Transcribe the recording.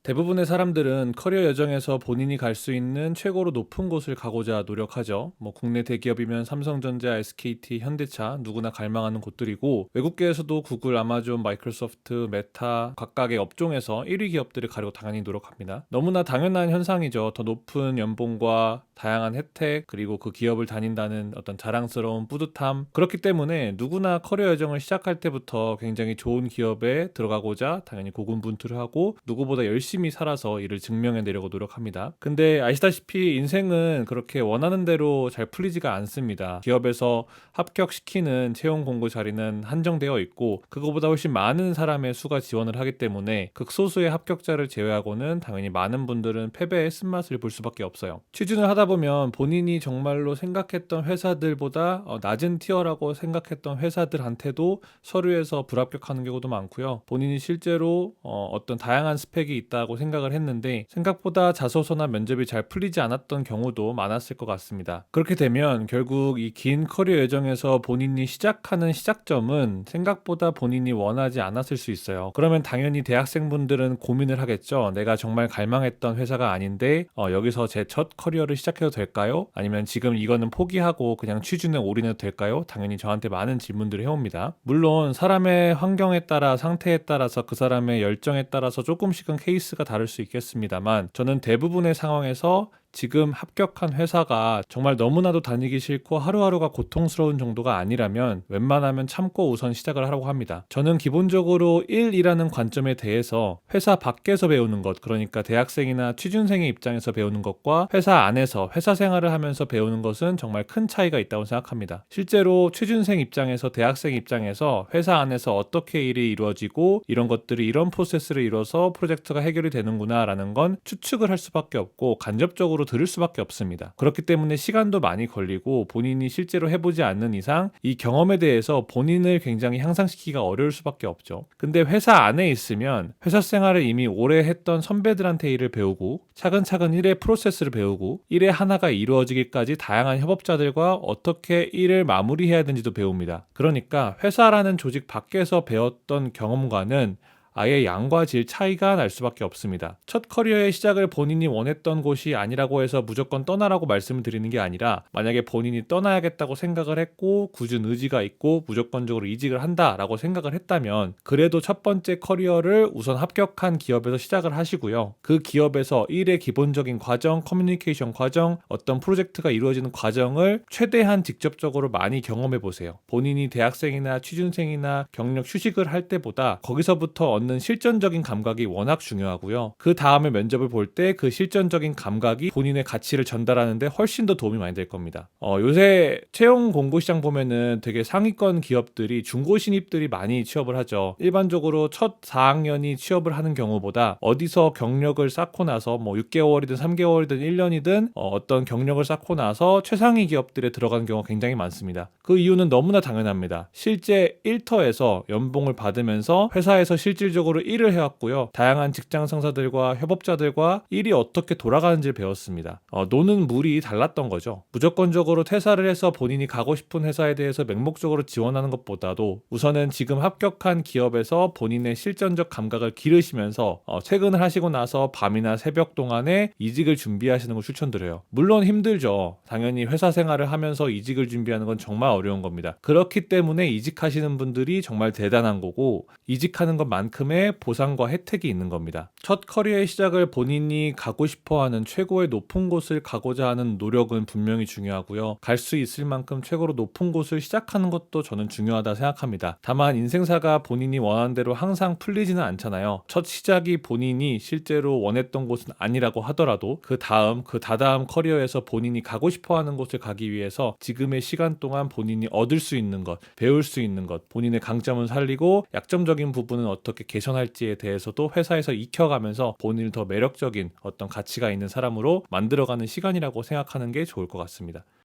대부분의 사람들은 커리어 여정에서 본인이 갈 수 있는 최고로 높은 곳을 가고자 노력하죠. 국내 대기업이면 삼성전자, SKT, 현대차 누구나 갈망하는 곳들이고, 외국계에서도 구글, 아마존, 마이크로소프트, 메타 각각의 업종에서 1위 기업들을 가려고 당연히 노력합니다. 너무나 당연한 현상이죠. 더 높은 연봉과 다양한 혜택, 그리고 그 기업을 다닌다는 어떤 자랑스러운 뿌듯함. 그렇기 때문에 누구나 커리어 여정을 시작할 때부터 굉장히 좋은 기업에 들어가고자 당연히 고군분투를 하고, 누구보다 열심히 살아서 이를 증명해내려고 노력합니다. 근데 아시다시피 인생은 그렇게 원하는 대로 잘 풀리지가 않습니다. 기업에서 합격시키는 채용 공고 자리는 한정되어 있고, 그거보다 훨씬 많은 사람의 수가 지원을 하기 때문에 극소수의 합격자를 제외하고는 당연히 많은 분들은 패배의 쓴맛을 볼 수밖에 없어요. 취준을 하다 보면 본인이 정말로 생각했던 회사들보다 낮은 티어라고 생각했던 회사들한테도 서류에서 불합격하는 경우도 많고요. 본인이 실제로 어떤 다양한 스펙이 있다고 생각을 했는데 생각보다 자소서나 면접이 잘 풀리지 않았던 경우도 많았을 것 같습니다. 그렇게 되면 결국 이 긴 커리어 여정에서 본인이 시작하는 시작점은 생각보다 본인이 원하지 않았을 수 있어요. 그러면 당연히 대학생분들은 고민을 하겠죠. 내가 정말 갈망했던 회사가 아닌데 여기서 제 첫 커리어를 시작해도 될까요? 아니면 지금 이거는 포기하고 그냥 취준에 올인해도 될까요? 당연히 저한테 많은 질문들을 해옵니다. 물론 사람의 환경에 따라, 상태에 따라서, 그 사람의 열정에 따라서 조금씩은 케이스가 다를 수 있겠습니다만, 저는 대부분의 상황에서 지금 합격한 회사가 정말 너무나도 다니기 싫고 하루하루가 고통스러운 정도가 아니라면 웬만하면 참고 우선 시작을 하라고 합니다. 저는 기본적으로 일이라는 관점에 대해서 회사 밖에서 배우는 것, 그러니까 대학생이나 취준생의 입장에서 배우는 것과 회사 안에서 회사 생활을 하면서 배우는 것은 정말 큰 차이가 있다고 생각합니다. 실제로 취준생 입장에서, 대학생 입장에서 회사 안에서 어떻게 일이 이루어지고 이런 것들이 이런 프로세스를 이뤄서 프로젝트가 해결이 되는구나 라는 건 추측을 할 수밖에 없고 간접적으로 들을 수밖에 없습니다. 그렇기 때문에 시간도 많이 걸리고 본인이 실제로 해보지 않는 이상 이 경험에 대해서 본인을 굉장히 향상시키기가 어려울 수밖에 없죠. 근데 회사 안에 있으면 회사 생활을 이미 오래 했던 선배들한테 일을 배우고 차근차근 일의 프로세스를 배우고 일의 하나가 이루어지기까지 다양한 협업자들과 어떻게 일을 마무리해야 되는지도 배웁니다. 그러니까 회사라는 조직 밖에서 배웠던 경험과는 아예 양과 질 차이가 날 수밖에 없습니다. 첫 커리어의 시작을 본인이 원했던 곳이 아니라고 해서 무조건 떠나라고 말씀을 드리는 게 아니라, 만약에 본인이 떠나야겠다고 생각을 했고 굳은 의지가 있고 무조건적으로 이직을 한다라고 생각을 했다면 그래도 첫 번째 커리어를 우선 합격한 기업에서 시작을 하시고요. 그 기업에서 일의 기본적인 과정, 커뮤니케이션 과정, 어떤 프로젝트가 이루어지는 과정을 최대한 직접적으로 많이 경험해 보세요. 본인이 대학생이나 취준생이나 경력 휴식을 할 때보다 거기서부터 얻는 실전적인 감각이 워낙 중요하고요. 그 다음에 면접을 볼 때 그 실전적인 감각이 본인의 가치를 전달하는데 훨씬 더 도움이 많이 될 겁니다. 요새 채용 공고 시장 보면은 되게 상위권 기업들이 중고 신입들이 많이 취업을 하죠. 일반적으로 첫 4학년이 취업을 하는 경우보다 어디서 경력을 쌓고 나서 6개월이든 3개월이든 1년이든 어떤 경력을 쌓고 나서 최상위 기업들에 들어가는 경우가 굉장히 많습니다. 그 이유는 너무나 당연합니다. 실제 일터에서 연봉을 받으면서 회사에서 실질적으로 일을 해왔고요. 다양한 직장 상사들과 협업자들과 일이 어떻게 돌아가는지를 배웠습니다. 노는 물이 달랐던 거죠. 무조건적으로 퇴사를 해서 본인이 가고 싶은 회사에 대해서 맹목적으로 지원하는 것보다도 우선은 지금 합격한 기업에서 본인의 실전적 감각을 기르시면서 퇴근을 하시고 나서 밤이나 새벽 동안에 이직을 준비하시는 걸 추천드려요. 물론 힘들죠. 당연히 회사 생활을 하면서 이직을 준비하는 건 정말 어려운 겁니다. 그렇기 때문에 이직하시는 분들이 정말 대단한 거고, 이직하는 것만큼의 보상과 혜택이 있는 겁니다. 첫 커리어의 시작을 본인이 가고 싶어하는 최고의 높은 곳을 가고자 하는 노력은 분명히 중요하고요. 갈 수 있을 만큼 최고로 높은 곳을 시작하는 것도 저는 중요하다 생각합니다. 다만 인생사가 본인이 원하는 대로 항상 풀리지는 않잖아요. 첫 시작이 본인이 실제로 원했던 곳은 아니라고 하더라도 그 다음, 그 다다음 커리어에서 본인이 가고 싶어하는 곳을 가기 위해서 지금의 시간 동안 본인이 얻을 수 있는 것, 배울 수 있는 것, 본인의 강점을 살리고 약점적인 부분은 어떻게 개선할지에 대해서도 회사에서 익혀가면서 본인을 더 매력적인 어떤 가치가 있는 사람으로 만들어가는 시간이라고 생각하는 게 좋을 것 같습니다.